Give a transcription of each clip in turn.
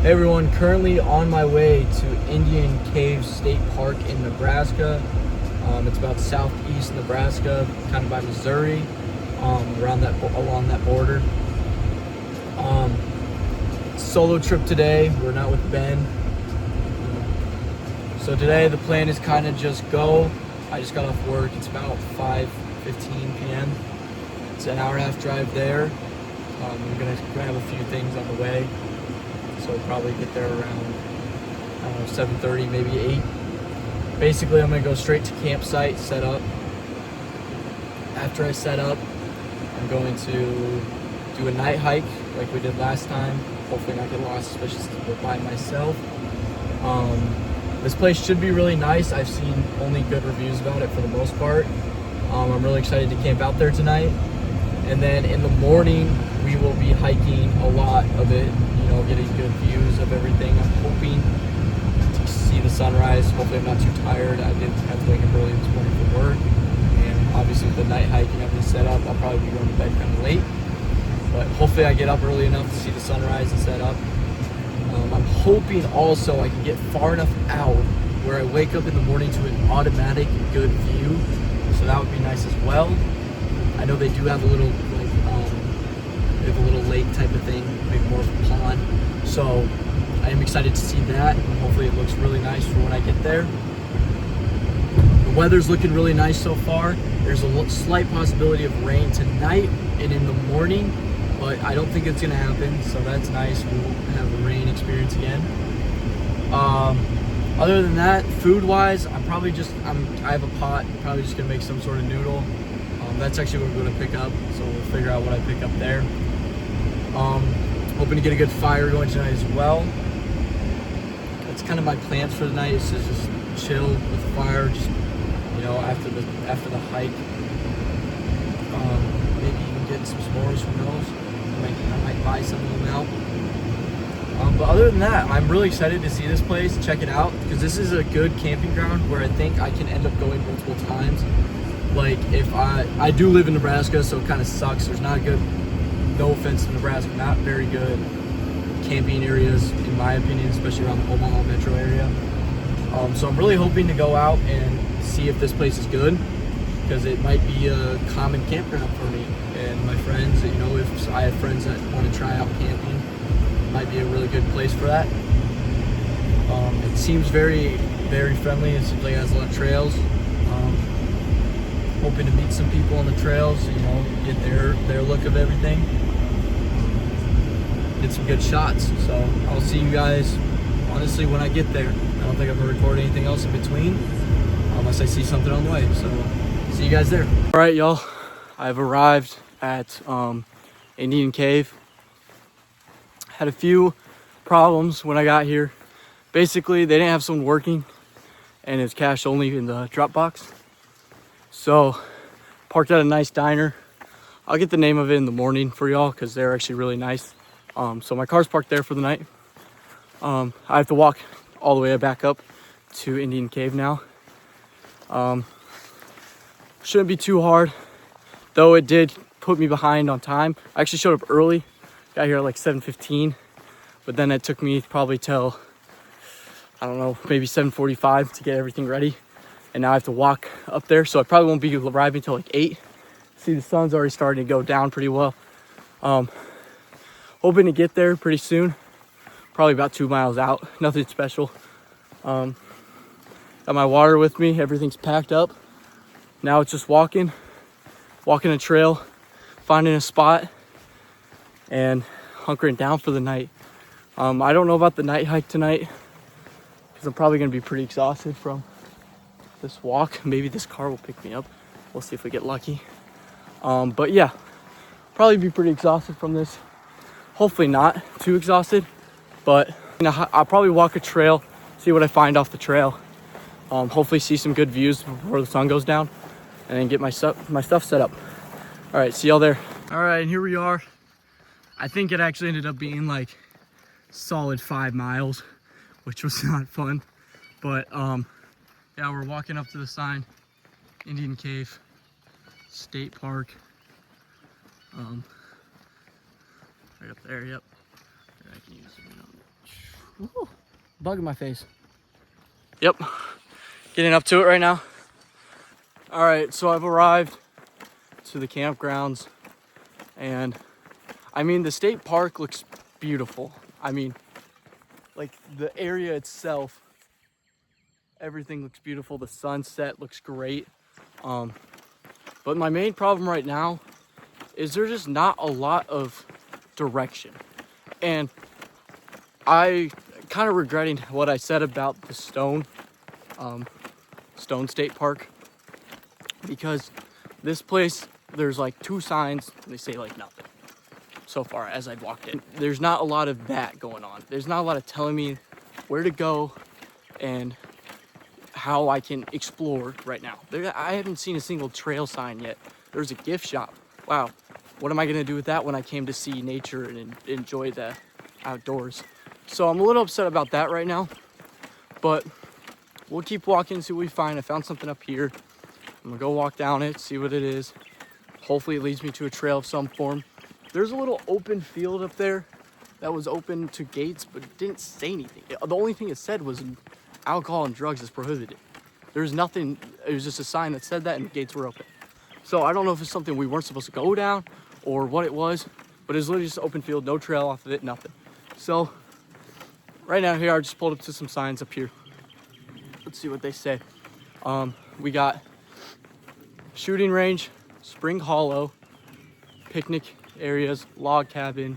Hey everyone, currently on my way to Indian Cave State Park in Nebraska. It's about southeast Nebraska, kind of by Missouri, along that border. Solo trip today. We're not with Ben. So today the plan is kind of just go. I just got off work. It's about 5:15 p.m. It's an hour and a half drive there. I'm gonna grab a few things on the way. So we'll probably get there around, I don't know, 7:30, maybe 8. Basically, I'm gonna go straight to campsite, set up. After I set up, I'm going to do a night hike like we did last time. Hopefully not get lost, especially since I'm by myself. This place should be really nice. I've seen only good reviews about it for the most part. I'm really excited to camp out there tonight. And then in the morning, we will be hiking a lot of it, getting good views of everything. I'm hoping to see the sunrise. Hopefully I'm not too tired. I did have to wake up early this morning for work. And obviously with the night hike and everything set up, I'll probably be going to bed kind of late. But hopefully I get up early enough to see the sunrise and set up. I'm hoping also I can get far enough out where I wake up in the morning to an automatic good view. So that would be nice as well. I know they do have a little they have a little lake type of thing, maybe more of a pond. So I am excited to see that. Hopefully it looks really nice for when I get there. The weather's looking really nice so far. There's a slight possibility of rain tonight and in the morning, but I don't think it's gonna happen, so that's nice. We won't have a rain experience again. Other than that, food-wise, I have a pot. I'm probably just gonna make some sort of noodle. That's actually what we're gonna pick up, so we'll figure out what I pick up there. Hoping to get a good fire going tonight as well. That's kind of my plans for the night, is to just chill with the fire, just after the hike. Maybe even get some s'mores, who knows? I might buy some of them out. But other than that, I'm really excited to see this place, check it out, because this is a good camping ground where I think I can end up going multiple times. Like, if I do live in Nebraska, so it kind of sucks. There's not a good, no offense to Nebraska, not very good camping areas, in my opinion, especially around the Omaha metro area. So I'm really hoping to go out and see if this place is good, because it might be a common campground for me and my friends. If I have friends that want to try out camping, it might be a really good place for that. It seems very, very friendly. It seems like it has a lot of trails. Hoping to meet some people on the trails, get their look of everything. Get some good shots. So I'll see you guys, honestly, when I get there. I don't think I'm gonna record anything else in between, unless I see something on the way. So see you guys there. All right, y'all. I've arrived at Indian Cave. Had a few problems when I got here. Basically, they didn't have someone working, and it's cash only in the drop box. So parked at a nice diner. I'll get the name of it in the morning for y'all, because they're actually really nice. So my car's parked there for the night. I have to walk all the way back up to Indian Cave now. Shouldn't be too hard, though it did put me behind on time. I actually showed up early, got here at like 7:15, but then it took me probably till, I don't know, maybe 7:45 to get everything ready. And now I have to walk up there, so I probably won't be arriving until like 8. See, the sun's already starting to go down pretty well. Hoping to get there pretty soon. Probably about 2 miles out, nothing special. Got my water with me, everything's packed up. Now it's just walking a trail, finding a spot, and hunkering down for the night. I don't know about the night hike tonight, because I'm probably gonna be pretty exhausted from this walk. Maybe this car will pick me up. We'll see if we get lucky. But yeah, probably be pretty exhausted from this. Hopefully not too exhausted, but I'll probably walk a trail, see what I find off the trail. Hopefully see some good views before the sun goes down, and then get my stuff set up. All right, see y'all there. All right, and here we are. I think it actually ended up being like solid 5 miles, which was not fun, but yeah, we're walking up to the sign, Indian Cave State Park. Right up there, yep. Here, I can use it. Ooh, bug in my face. Yep, getting up to it right now. All right, so I've arrived to the campgrounds, and I mean, the state park looks beautiful. I mean, like the area itself, everything looks beautiful. The sunset looks great. But my main problem right now is there's just not a lot of direction. And I kind of regretting what I said about the Stone State Park, because this place, there's like 2 signs and they say like nothing so far as I've walked in. There's not a lot of that going on. There's not a lot of telling me where to go and how I can explore right now. I haven't seen a single trail sign yet. There's a gift shop. Wow, what am I gonna do with that when I came to see nature and enjoy the outdoors? So I'm a little upset about that right now, but we'll keep walking, see what we find. I found something up here. I'm gonna go walk down it, see what it is. Hopefully it leads me to a trail of some form. There's a little open field up there that was open to gates, but it didn't say anything. The only thing it said was alcohol and drugs is prohibited. There's nothing, it was just a sign that said that and the gates were open. So I don't know if it's something we weren't supposed to go down or what it was, but it's literally just open field, no trail off of it, nothing. So right now here, I just pulled up to some signs up here. Let's see what they say. We got shooting range, Spring Hollow, picnic areas, log cabin,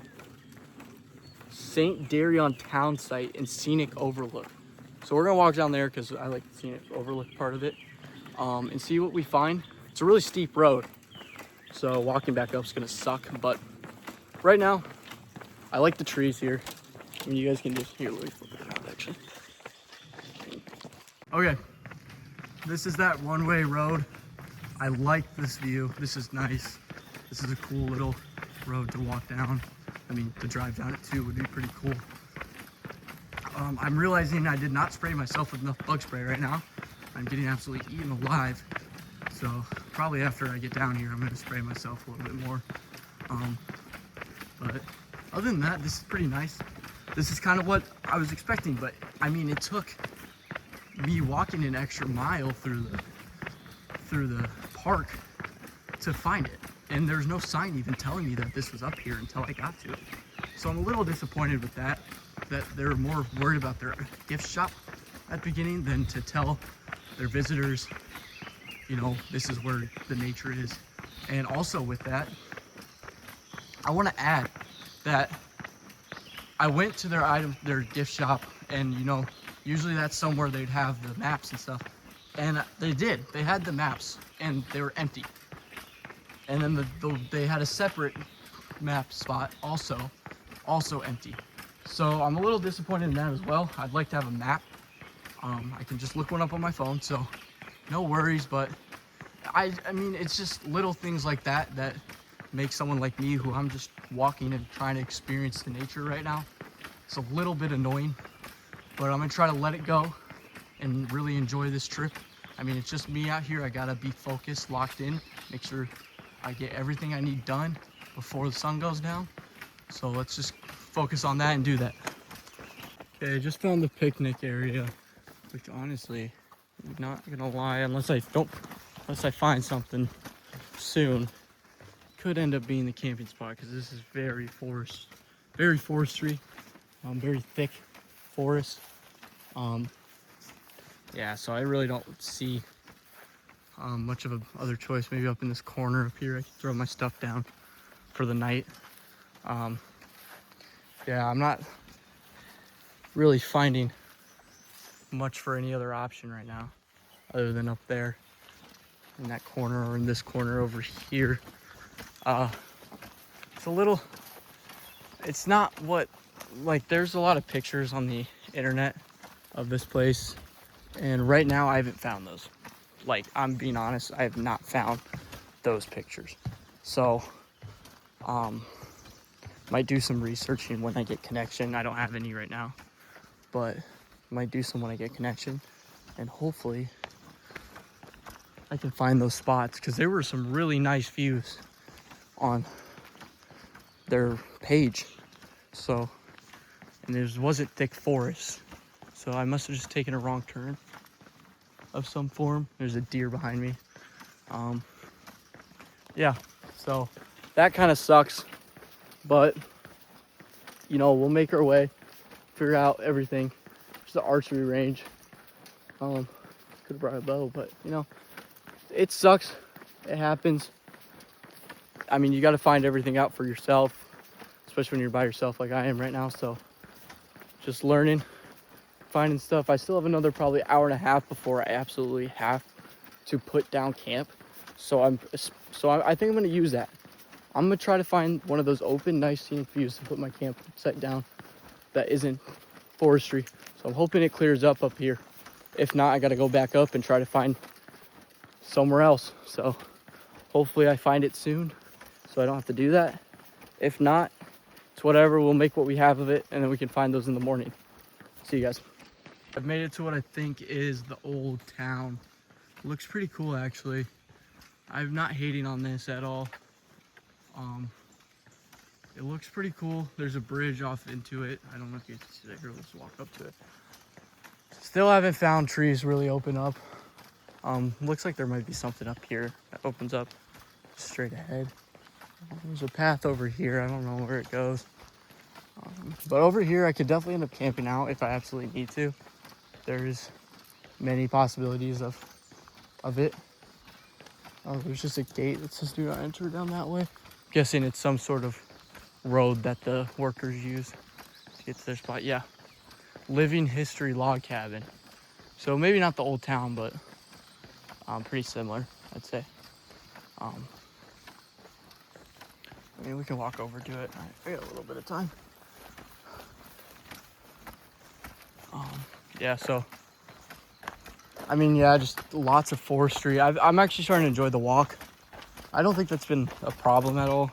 St. Darion town site, and scenic overlook. So we're gonna walk down there because I like the scenic overlook part of it, and see what we find. It's a really steep road, so walking back up is gonna suck, but right now, I like the trees here. I mean, you guys can just, here, let me flip it around actually. Okay, this is that one-way road. I like this view. This is nice. This is a cool little road to walk down. I mean, to drive down it too would be pretty cool. I'm realizing I did not spray myself with enough bug spray right now. I'm getting absolutely eaten alive. So probably after I get down here, I'm gonna spray myself a little bit more. But other than that, this is pretty nice. This is kind of what I was expecting, but I mean, it took me walking an extra mile through the park to find it. And there's no sign even telling me that this was up here until I got to it. So I'm a little disappointed with that they're more worried about their gift shop at the beginning than to tell their visitors, you know, this is where the nature is. And also with that, I want to add that I went to their gift shop, and you know, usually that's somewhere they'd have the maps and stuff. And they did. They had the maps, and they were empty. And then they had a separate map spot, also empty. So I'm a little disappointed in that as well. I'd like to have a map. I can just look one up on my phone, so no worries. But I mean, it's just little things like that that make someone like me, who I'm just walking and trying to experience the nature right now. It's a little bit annoying, but I'm gonna try to let it go and really enjoy this trip. I mean, it's just me out here. I gotta be focused, locked in, make sure I get everything I need done before the sun goes down. So let's just focus on that and do that. Okay, I just found the picnic area, which honestly, I'm not gonna lie, unless I find something soon, could end up being the camping spot, because this is very forestry, very thick forest. Yeah, so I really don't see much of a other choice. Maybe up in this corner up here, I can throw my stuff down for the night. Yeah, I'm not really finding much for any other option right now, other than up there in that corner, or in this corner over here. It's not what, like, there's a lot of pictures on the internet of this place, and right now I haven't found those. Like, I'm being honest, I have not found those pictures. So might do some researching when I get connection. I don't have any right now, but might do some when I get connection, and hopefully I can find those spots, because there were some really nice views on their page. So and there wasn't thick forest. So I must have just taken a wrong turn of some form. There's a deer behind me. Yeah, so that kind of sucks, but you know, we'll make our way, figure out everything. There's the archery range. Could have brought a bow, but you know, it sucks. It happens. I mean, you got to find everything out for yourself, especially when you're by yourself like I am right now. So just learning, finding stuff. I still have another probably hour and a half before I absolutely have to put down camp. So I think I'm going to use that. I'm going to try to find one of those open, nice scenic views to put my campsite down that isn't forestry. So I'm hoping it clears up here. If not, I got to go back up and try to find somewhere else. So hopefully I find it soon so I don't have to do that. If not, it's whatever. We'll make what we have of it, and then we can find those in the morning. See you guys. I've made it to what I think is the old town. It looks pretty cool, actually. I'm not hating on this at all. It looks pretty cool. There's a bridge off into it. I don't know if you can see that here. Let's walk up to it. Still haven't found trees really open up. Looks like there might be something up here that opens up straight ahead. There's a path over here. I don't know where it goes. But over here, I could definitely end up camping out if I absolutely need to. There's many possibilities of it. Oh, there's just a gate that says do not enter down that way. I'm guessing it's some sort of road that the workers use to get to their spot. Yeah, living history log cabin. So maybe not the old town, but pretty similar, I'd say. I mean, we can walk over to it. I got a little bit of time. Yeah, so I mean, yeah, just lots of forestry. I'm actually starting to enjoy the walk. I don't think that's been a problem at all.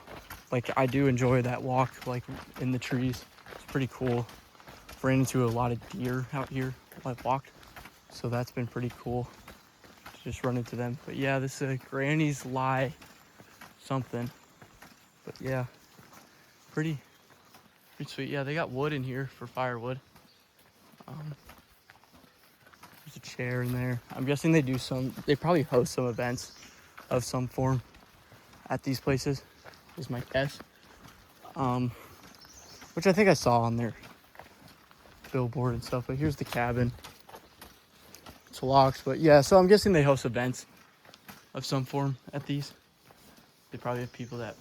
Like, I do enjoy that walk, like in the trees. It's pretty cool. Ran into a lot of deer out here while I've walked, so that's been pretty cool to just run into them. But yeah, this is a Granny's Lie something. But yeah, pretty sweet. Yeah, they got wood in here for firewood. There's a chair in there. I'm guessing they probably host some events of some form at these places, is my guess. Which I think I saw on their billboard and stuff. But here's the cabin. It's locked, but yeah, so I'm guessing they host events of some form at these. They probably have people that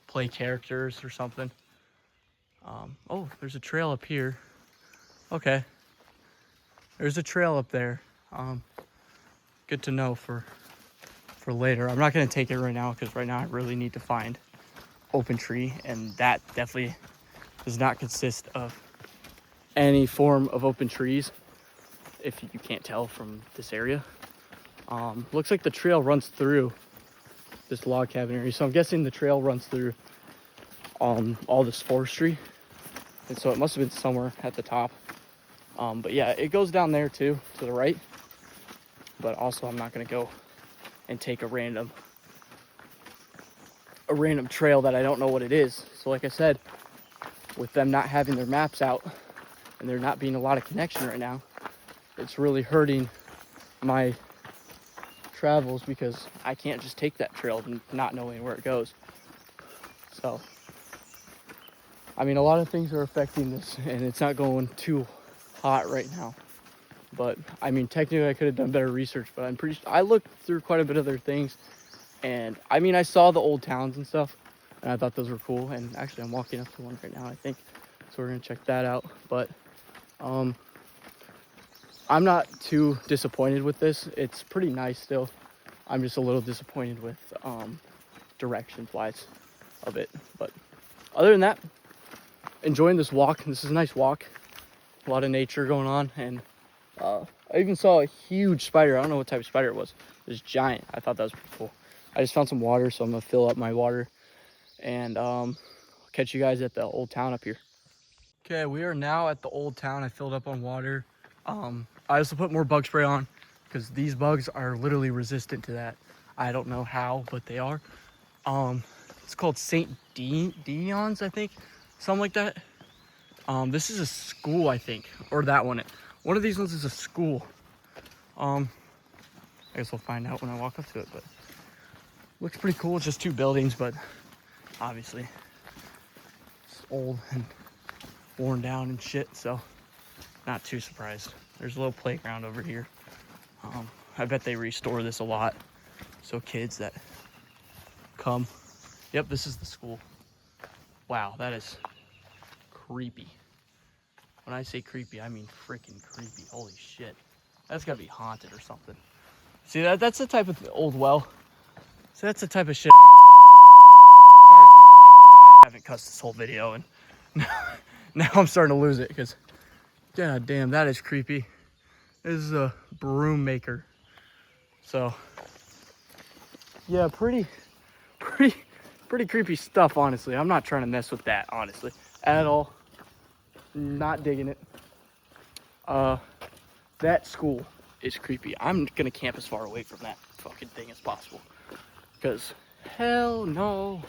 play characters or something. Oh, there's a trail up here. Okay. There's a trail up there. Good to know for later. I'm not going to take it right now because right now I really need to find open tree, and that definitely does not consist of any form of open trees, if you can't tell from this area. Looks like the trail runs through this log cabin area, so I'm guessing the trail runs through all this forestry, and so it must have been somewhere at the top. But yeah, it goes down there too, to the right. But also, I'm not gonna go and take a random trail that I don't know what it is. So like I said, with them not having their maps out and there not being a lot of connection right now, it's really hurting my travels because I can't just take that trail not knowing where it goes. So, I mean, a lot of things are affecting this, and it's not going too hot right now. But I mean, technically I could have done better research, but I looked through quite a bit of their things, and I mean, I saw the old towns and stuff, and I thought those were cool. And actually I'm walking up to one right now, I think, so we're gonna check that out. But I'm not too disappointed with this. It's pretty nice still. I'm just a little disappointed with directions wise of it. But other than that, enjoying this walk. This is a nice walk, a lot of nature going on. And I even saw a huge spider. I don't know what type of spider it was. It was giant. I thought that was pretty cool. I just found some water, so I'm gonna fill up my water, and catch you guys at the old town up here. Okay, we are now at the old town. I filled up on water. I also put more bug spray on because these bugs are literally resistant to that. I don't know how, but they are. It's called St. Dion's, I think, something like that. This is a school, I think, or that one. One of these ones is a school. I guess we'll find out when I walk up to it, but looks pretty cool. It's just 2 buildings, but obviously it's old and worn down and shit, so not too surprised. There's a little playground over here. I bet they restore this a lot, so kids that come. Yep, this is the school. Wow, that is creepy. When I say creepy, I mean freaking creepy. Holy shit. That's gotta be haunted or something. See, that's the type of old well. So that's the type of shit. Sorry for the language. I haven't cussed this whole video, and now I'm starting to lose it because, god damn, that is creepy. This is a broom maker. So, yeah, pretty creepy stuff, honestly. I'm not trying to mess with that, honestly, at all. Not digging it. That school is creepy. I'm gonna camp as far away from that fucking thing as possible, because hell no.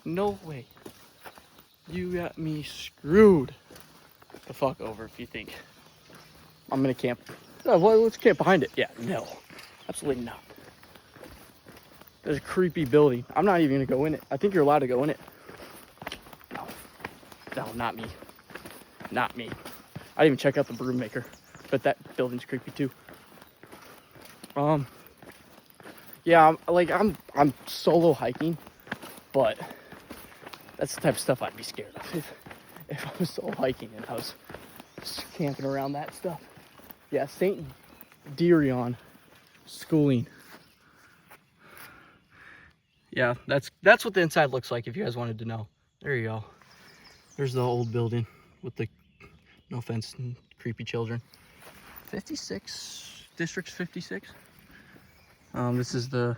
No way. You got me screwed the fuck over if you think I'm gonna camp. Oh, well, let's camp behind it. Yeah, no, absolutely not. There's a creepy building. I'm not even gonna go in it. I think you're allowed to go in it. No, not me. Not me. I didn't even check out the broom maker, but that building's creepy too. Yeah, I'm solo hiking, but that's the type of stuff I'd be scared of if I was solo hiking and I was just camping around that stuff. Yeah, St. Dirion schooling. Yeah, that's what the inside looks like if you guys wanted to know. There you go. There's the old building with the, no offense, creepy children. 56, District 56. This is the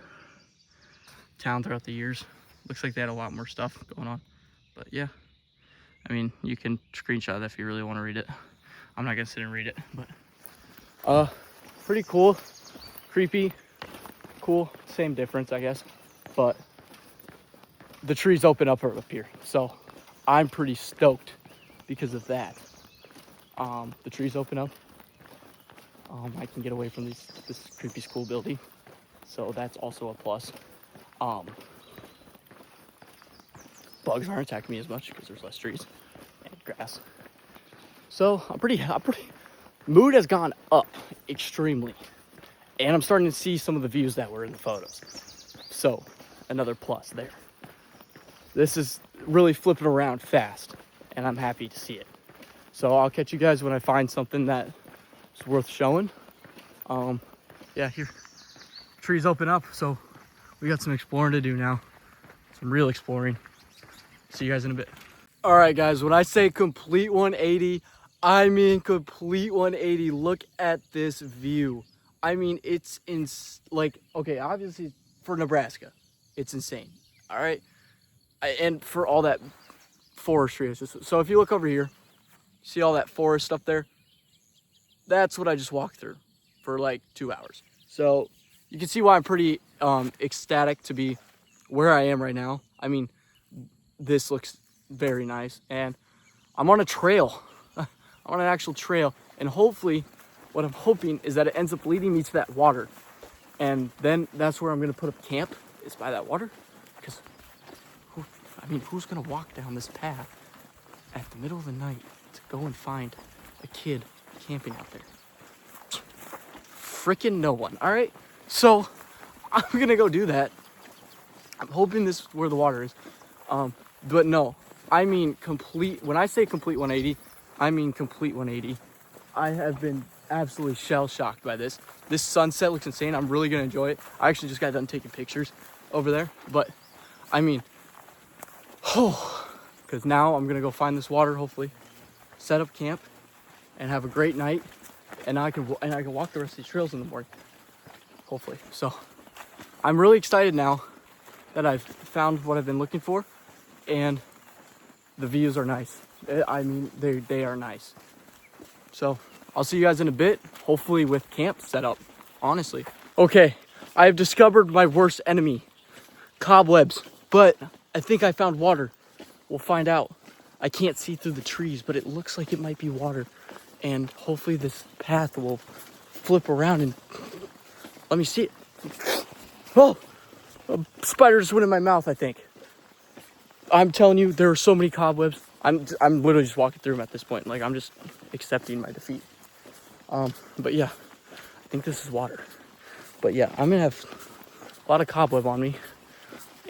town throughout the years. Looks like they had a lot more stuff going on. But yeah, I mean, you can screenshot that if you really want to read it. I'm not gonna sit and read it, but pretty cool, creepy, cool, same difference, I guess. But the trees open up here, so I'm pretty stoked because of that. The trees open up. I can get away from this creepy school building, so that's also a plus. Bugs aren't attacking me as much because there's less trees and grass. So I'm pretty. Mood has gone up extremely, and I'm starting to see some of the views that were in the photos. So another plus there. This is really flipping around fast, and I'm happy to see it. So I'll catch you guys when I find something that is worth showing. Yeah, here, trees open up, so we got some exploring to do now. Some real exploring. See you guys in a bit. All right, guys, when I say complete 180, I mean complete 180. Look at this view. I mean, it's okay, obviously for Nebraska, it's insane. All right. And for all that forestry, so if you look over here, see all that forest up there? That's what I just walked through for like 2 hours. So you can see why I'm pretty ecstatic to be where I am right now. I mean, this looks very nice, and I'm on a trail. I'm on an actual trail, and hopefully what I'm hoping is that it ends up leading me to that water, and then that's where I'm gonna put up camp, is by that water, because who's gonna walk down this path at the middle of the night to go and find a kid camping out there? Freaking no one. All right, so I'm gonna go do that. I'm hoping this is where the water is, but no, I mean complete. When I say complete 180, I mean complete 180. I have been absolutely shell-shocked by this. This sunset looks insane. I'm really gonna enjoy it. I actually just got done taking pictures over there, but I mean, because now I'm gonna go find this water, hopefully set up camp and have a great night, and I can walk the rest of these trails in the morning, hopefully. So I'm really excited now that I've found what I've been looking for, and the views are nice. I mean, they are nice. So I'll see you guys in a bit, hopefully with camp set up, honestly. Okay, I have discovered my worst enemy, cobwebs, but I think I found water. We'll find out. I can't see through the trees, but it looks like it might be water. And hopefully this path will flip around and let me see it. Oh, a spider just went in my mouth, I think. I'm telling you, there are so many cobwebs. I'm literally just walking through them at this point. Like, I'm just accepting my defeat. But yeah, I think this is water. But yeah, I'm gonna have a lot of cobweb on me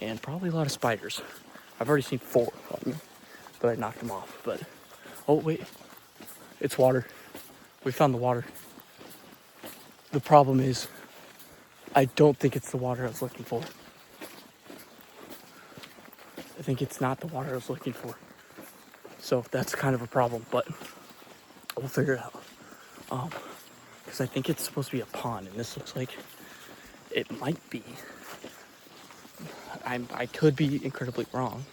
and probably a lot of spiders. I've already seen 4 on me, but I knocked them off. But, oh wait, it's water. We found the water. The problem is, I don't think it's the water I was looking for. I think it's not the water I was looking for. So that's kind of a problem, but we'll figure it out. Because I think it's supposed to be a pond, and this looks like it might be. I could be incredibly wrong.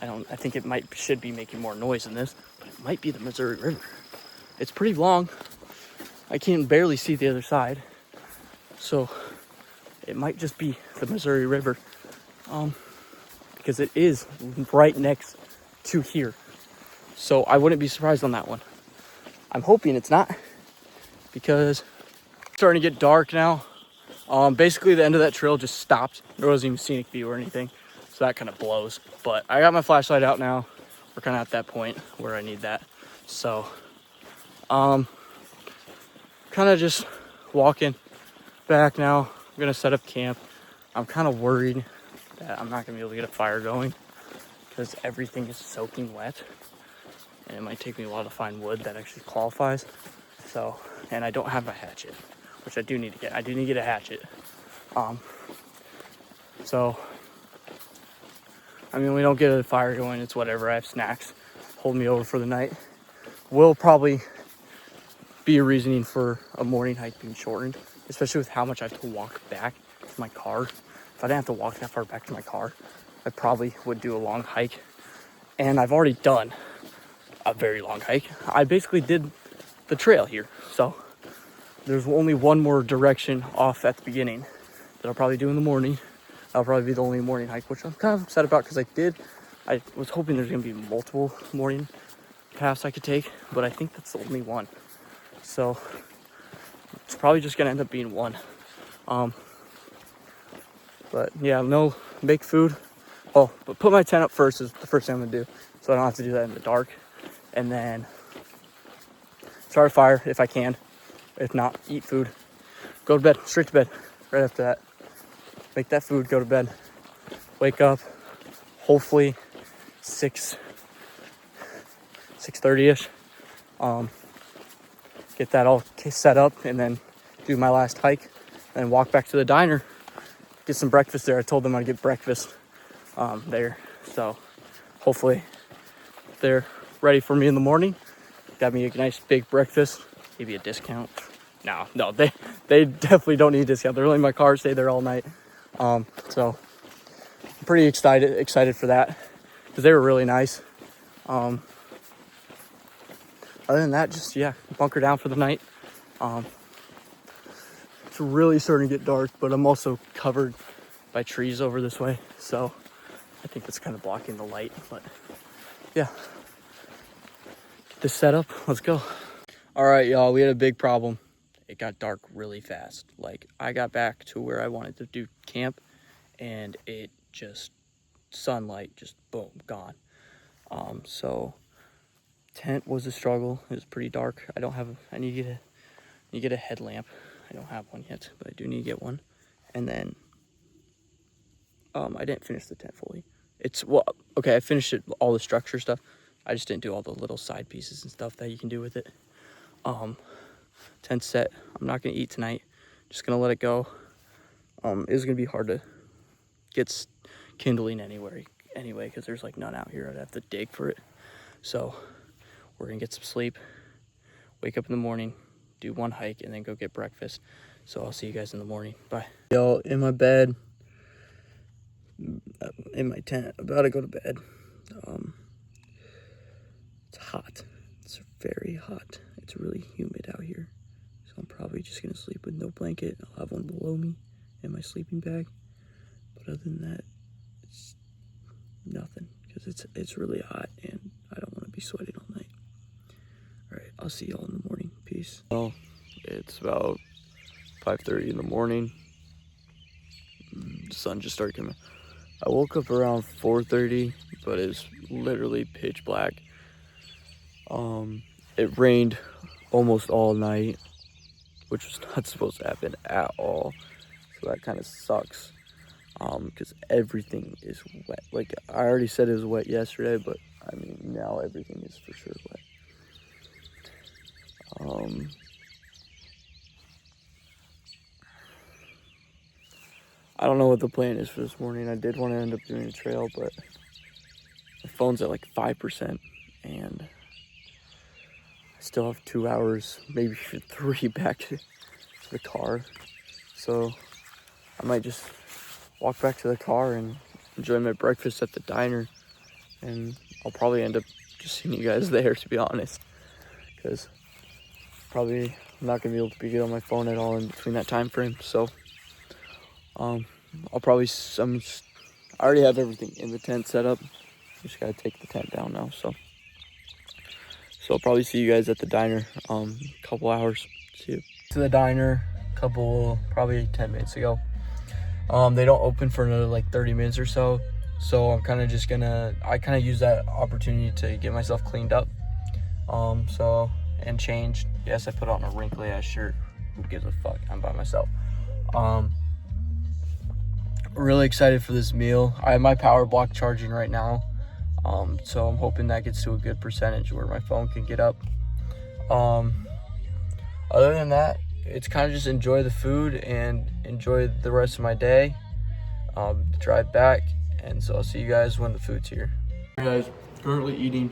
I think it should be making more noise than this, but it might be the Missouri River. It's pretty long. I can barely see the other side. So it might just be the Missouri River. Because it is right next to here. So I wouldn't be surprised on that one. I'm hoping it's not, because it's starting to get dark now. Basically the end of that trail just stopped. There wasn't even scenic view or anything. So that kind of blows. But I got my flashlight out now. We're kind of at that point where I need that. So, kind of just walking back now. I'm gonna set up camp. I'm kind of worried that I'm not gonna be able to get a fire going because everything is soaking wet. And it might take me a while to find wood that actually qualifies. So, and I don't have a hatchet, which I do need to get. I do need to get a hatchet. So, I mean, we don't get a fire going, it's whatever. I have snacks. Hold me over for the night. Will probably be a reasoning for a morning hike being shortened, especially with how much I have to walk back to my car. If I didn't have to walk that far back to my car, I probably would do a long hike. And I've already done a very long hike. I basically did the trail here. So there's only one more direction off at the beginning that I'll probably do in the morning. That'll probably be the only morning hike, which I'm kind of upset about because I was hoping there's gonna be multiple morning paths I could take, but I think that's the only one. So it's probably just gonna end up being one. But yeah, no, make food. Oh, but put my tent up first is the first thing I'm gonna do, so I don't have to do that in the dark. And then start a fire if I can. If not, eat food. Go to bed, straight to bed. Right after that, make that food, go to bed. Wake up, hopefully 6:30ish. Get that all set up and then do my last hike. And walk back to the diner, get some breakfast there. I told them I'd get breakfast there. So hopefully they're ready for me in the morning. Got me a nice big breakfast, maybe a discount. No, they definitely don't need a discount. They're letting my car stay there all night. So I'm pretty excited for that because they were really nice. Other than that, just bunker down for the night. It's really starting to get dark, but I'm also covered by trees over this way, so I think that's kind of blocking the light. But yeah, get this set up. Let's go. All right, y'all, we had a big problem. It got dark really fast. Like, I got back to where I wanted to do camp, and it just, sunlight, just boom, gone. So tent was a struggle. It was pretty dark. I need to get a headlamp. I don't have one yet, but I do need to get one. And then, I didn't finish the tent fully. I finished it, all the structure stuff. I just didn't do all the little side pieces and stuff that you can do with it. Tent set. I'm not gonna eat tonight. Just gonna let it go. It's gonna be hard to get kindling anyway, because there's like none out here. I'd have to dig for it. So we're gonna get some sleep, wake up in the morning, do one hike, and then go get breakfast. So I'll see you guys in the morning. Bye. Y'all, in my bed, in my tent, about to go to bed. It's hot. It's very hot. It's really humid out here. So I'm probably just gonna sleep with no blanket. I'll have one below me in my sleeping bag. But other than that, it's nothing, because it's really hot and I be sweating all night. All right, I'll see y'all in the morning. Peace. Well, it's about 5:30 in the morning. The sun just started coming. I woke up around 4:30, but it's literally pitch black. It rained almost all night, which was not supposed to happen at all. So that kind of sucks. Because everything is wet. Like, I already said it was wet yesterday, but I mean, now everything is for sure wet. I don't know what the plan is for this morning. I did want to end up doing a trail, but my phone's at like 5%, and I still have 2 hours, maybe 3 back to the car. So I might just walk back to the car and enjoy my breakfast at the diner, and I'll probably end up just seeing you guys there, to be honest, because probably I'm not gonna be able to be good on my phone at all in between that time frame. So I'll probably I already have everything in the tent set up. Just gotta take the tent down now. So I'll probably see you guys at the diner a couple hours. See you to the diner probably 10 minutes ago. They don't open for another like 30 minutes or so. So I'm kind of just I kind of use that opportunity to get myself cleaned up. And changed. Yes, I put on a wrinkly ass shirt. Who gives a fuck? I'm by myself. Really excited for this meal. I have my power block charging right now. So I'm hoping that gets to a good percentage where my phone can get up. Other than that, it's kind of just enjoy the food and enjoy the rest of my day. Drive back, and so I'll see you guys when the food's here. Hey guys, currently eating.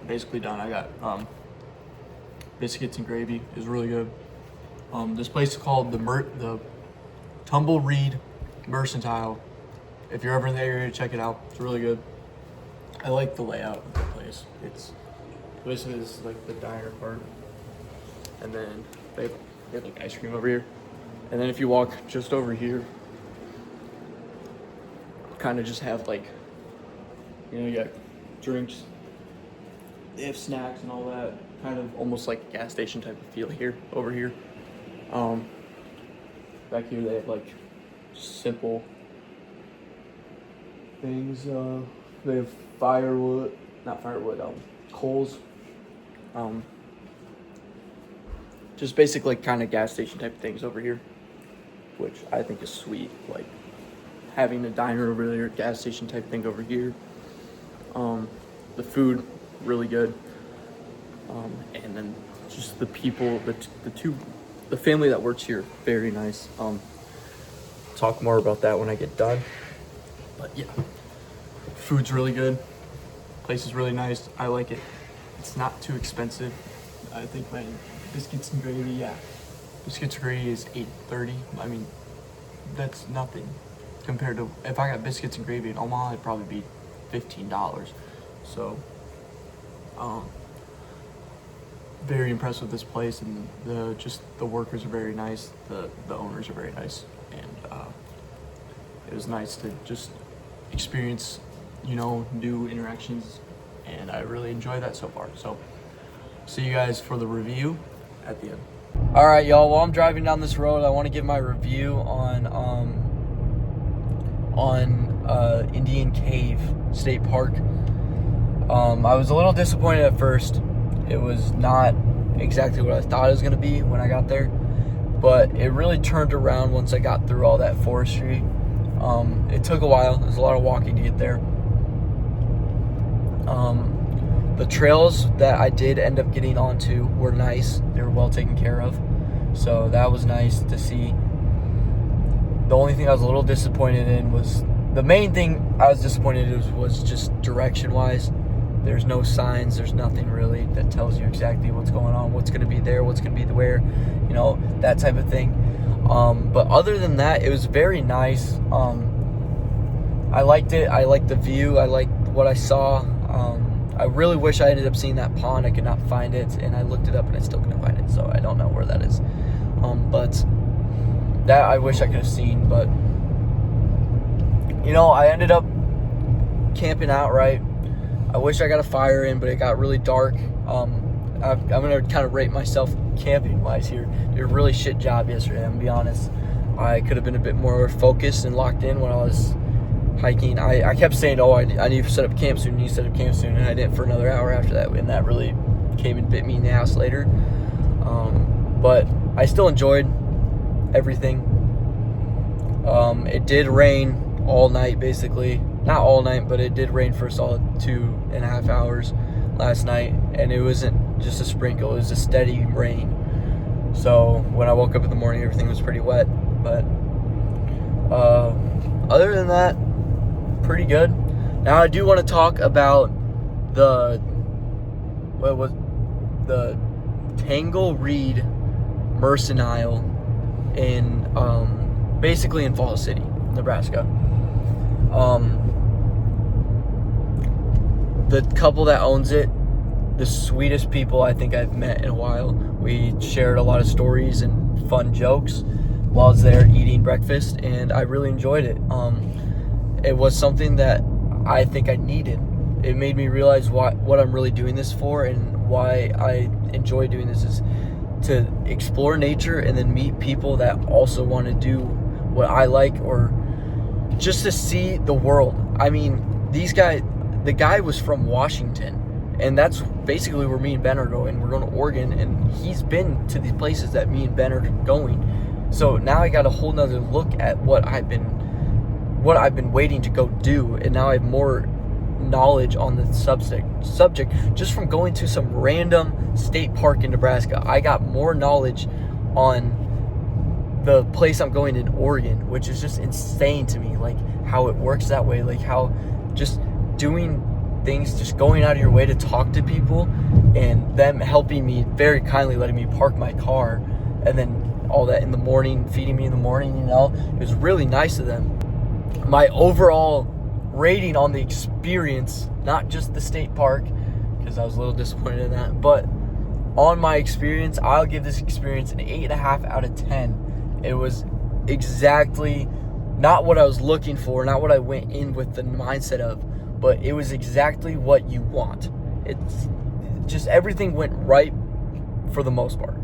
Basically done. I got biscuits and gravy. It was really good. This place is called the Tumbleweed Mercantile. If you're ever in the area, check it out. It's really good. I like the layout of the place. It's basically this is like the diner part, and then they have like ice cream over here, and then if you walk just over here, kind of just have like, you got drinks. They have snacks and all that, kind of almost like a gas station type of feel over here. Back here they have like simple things. They have coals. Just basic like kind of gas station type of things over here, which I think is sweet. Like having a diner over there, gas station type thing over here. The food really good. And then just the people, the family that works here, very nice. Talk more about that when I get done. But yeah, food's really good. Place is really nice. I like it. It's not too expensive. I think my biscuits and gravy, biscuits and gravy is $8.30. I mean, that's nothing compared to if I got biscuits and gravy in Omaha, it'd probably be $15. So, very impressed with this place, and the workers are very nice. The owners are very nice, and it was nice to just experience, new interactions, and I really enjoy that so far. So, see you guys for the review at the end. All right, y'all. While I'm driving down this road, I want to give my review on Indian Cave State Park. I was a little disappointed at first. It was not exactly what I thought it was going to be when I got there, but it really turned around once I got through all that forestry. It took a while. There's a lot of walking to get there. The trails that I did end up getting onto were nice. They were well taken care of, so that was nice to see. The only thing I was a little disappointed in was, the main thing I was disappointed in was just direction-wise. There's no signs, there's nothing really that tells you exactly what's going on, what's going to be there, what's going to be where, that type of thing. But other than that, it was very nice. I liked it. I liked the view. I liked what I saw. I really wish I ended up seeing that pond. I could not find it, and I looked it up and I still couldn't find it, so I don't know where that is. But that I wish I could have seen. But I ended up camping out, right? I wish I got a fire in, but it got really dark. I'm gonna kind of rate myself camping wise here. Did a really shit job yesterday, I'm gonna be honest. I could have been a bit more focused and locked in when I was hiking. I kept saying, oh, I need to set up camp soon, and I didn't for another hour after that, and that really came and bit me in the ass later. But I still enjoyed everything. It did rain all night, basically. Not all night, but it did rain for a solid 2.5 hours last night, and it wasn't just a sprinkle, it was a steady rain. So when I woke up in the morning, everything was pretty wet. But other than that, pretty good. Now I do want to talk about the Tangle Reed Mercenile in basically in Falls City, Nebraska. The couple that owns it, the sweetest people I think I've met in a while. We shared a lot of stories and fun jokes while I was there eating breakfast, and I really enjoyed it. It was something that I think I needed. It made me realize what I'm really doing this for, and why I enjoy doing this is to explore nature and then meet people that also want to do what I like, or just to see the world. I mean, the guy was from Washington, and that's basically where me and Ben are going. We're going to Oregon, and he's been to the places that me and Ben are going. So now I got a whole nother look at what I've been waiting to go do, and now I have more knowledge on the subject just from going to some random state park in Nebraska. I got more knowledge on the place I'm going in Oregon, which is just insane to me, like how it works that way, like how just doing things, just going out of your way to talk to people, and them helping me, very kindly letting me park my car, and then all that in the morning, feeding me in the morning, it was really nice of them. My overall rating on the experience, not just the state park, because I was a little disappointed in that, but on my experience, I'll give this experience an 8.5 out of 10. It was exactly not what I was looking for, not what I went in with the mindset of, but it was exactly what you want. It's just everything went right for the most part,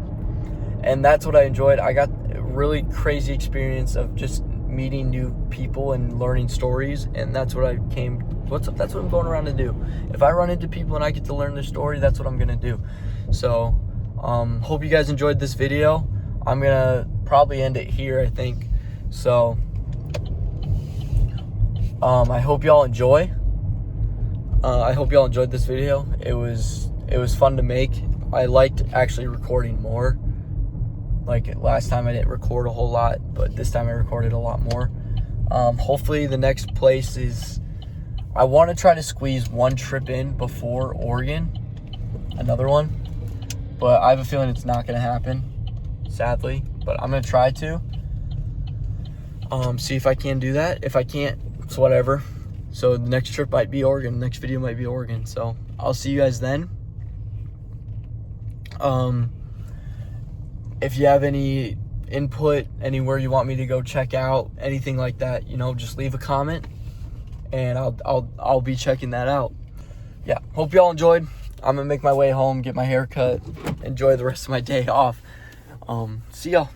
and that's what I enjoyed. I got a really crazy experience of just meeting new people and learning stories, and that's what that's what I'm going around to do. If I run into people and I get to learn their story, that's what I'm gonna do. So hope you guys enjoyed this video. I'm gonna probably end it here, I think. So I hope y'all enjoy. I hope y'all enjoyed this video. It was fun to make. I liked actually recording more. Like last time I didn't record a whole lot, but this time I recorded a lot more. Hopefully the next place is, I want to try to squeeze one trip in before Oregon, another one, but I have a feeling it's not going to happen, sadly, but I'm going to try to see if I can do that. If I can't, it's whatever. So the next trip might be Oregon, the next video might be Oregon, so I'll see you guys then. If you have any input, anywhere you want me to go check out, anything like that, just leave a comment, and I'll be checking that out. Yeah, hope y'all enjoyed. I'm gonna make my way home, get my hair cut, enjoy the rest of my day off. See y'all.